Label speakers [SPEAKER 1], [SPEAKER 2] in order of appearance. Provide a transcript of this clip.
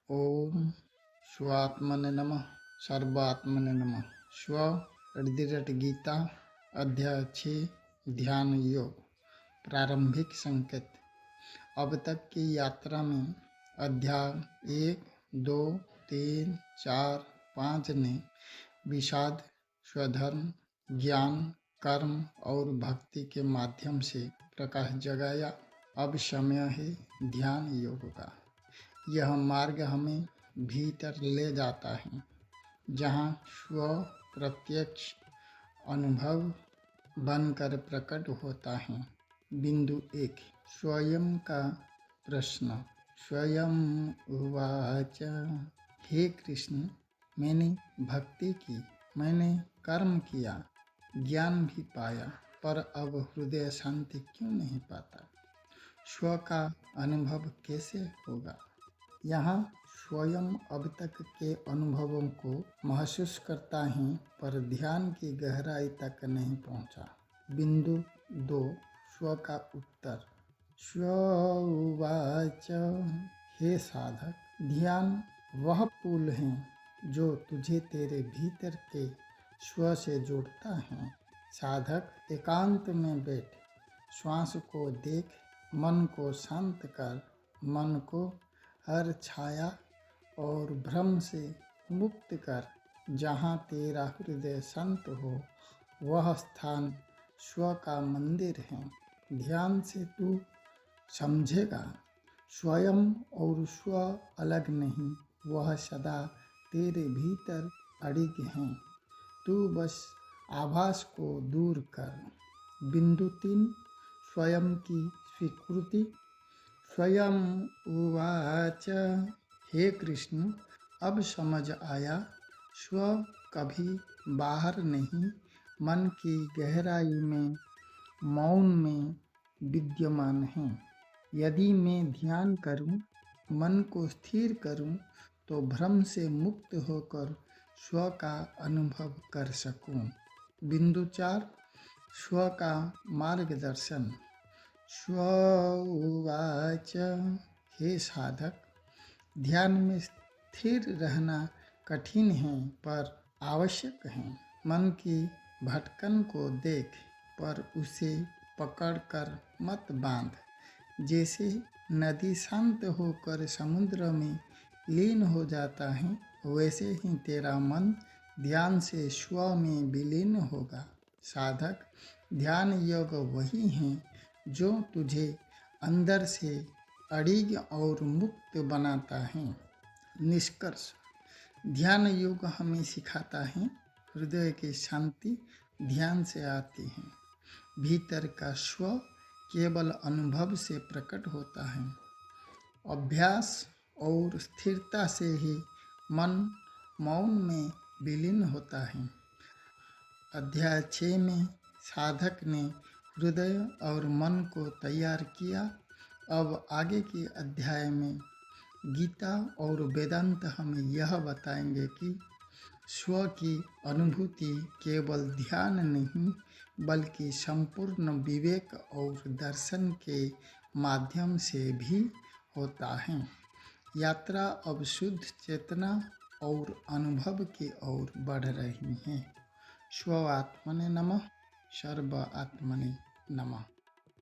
[SPEAKER 1] ओम स्वात्मने नमः सर्वात्मने नमः। स्व ऋदिरट गीता अध्याय 6 ध्यान योग प्रारंभिक संकेत। अब तक की यात्रा में अध्याय 1, 2, 3, 4, 5 ने विषाद, स्वधर्म, ज्ञान, कर्म और भक्ति के माध्यम से प्रकाश जगाया। अब समय है ध्यान योग का। यह मार्ग हमें भीतर ले जाता है, जहाँ स्व प्रत्यक्ष अनुभव बनकर प्रकट होता है। बिंदु 1, स्वयं का प्रश्न। स्वयं उवाच, हे कृष्ण, मैंने भक्ति की, मैंने कर्म किया, ज्ञान भी पाया, पर अब हृदय शांति क्यों नहीं पाता? स्व का अनुभव कैसे होगा? यहाँ स्वयं अब तक के अनुभवों को महसूस करता है, पर ध्यान की गहराई तक नहीं पहुँचा। बिंदु 2, स्व का उत्तर। स्व उवाच, हे साधक, ध्यान वह पुल है जो तुझे तेरे भीतर के स्व से जोड़ता है। साधक, एकांत में बैठ, श्वास को देख, मन को शांत कर, मन को हर छाया और भ्रम से मुक्त कर। जहाँ तेरा हृदय शांत हो, वह स्थान स्व का मंदिर है। ध्यान से तू समझेगा, स्वयं और स्व अलग नहीं, वह सदा तेरे भीतर अड़िग हैं। तू बस आभास को दूर कर। बिंदु 3, स्वयं की स्वीकृति। स्वयं उवाच, हे कृष्ण, अब समझ आया, स्व कभी बाहर नहीं, मन की गहराई में, मौन में विद्यमान है। यदि मैं ध्यान करूं, मन को स्थिर करूं, तो भ्रम से मुक्त होकर स्व का अनुभव कर सकूं। बिंदु 4, स्व का मार्गदर्शन। स्व उवाच, हे साधक, ध्यान में स्थिर रहना कठिन है पर आवश्यक है। मन की भटकन को देख, पर उसे पकड़कर मत बांध। जैसे नदी शांत होकर समुद्र में लीन हो जाता है, वैसे ही तेरा मन ध्यान से स्व में विलीन होगा। साधक, ध्यान योग वही है जो तुझे अंदर से अड़िग और मुक्त बनाता है। निष्कर्ष, ध्यान योग हमें सिखाता है, हृदय की शांति ध्यान से आती है। भीतर का स्व केवल अनुभव से प्रकट होता है। अभ्यास और स्थिरता से ही मन मौन में विलीन होता है। अध्याय 6 में साधक ने हृदय और मन को तैयार किया। अब आगे के अध्याय में गीता और वेदांत हमें यह बताएंगे कि स्व की अनुभूति केवल ध्यान नहीं, बल्कि संपूर्ण विवेक और दर्शन के माध्यम से भी होता है। यात्रा अब शुद्ध चेतना और अनुभव की ओर बढ़ रही है। स्व आत्मने नमः सर्व आत्मने नमः।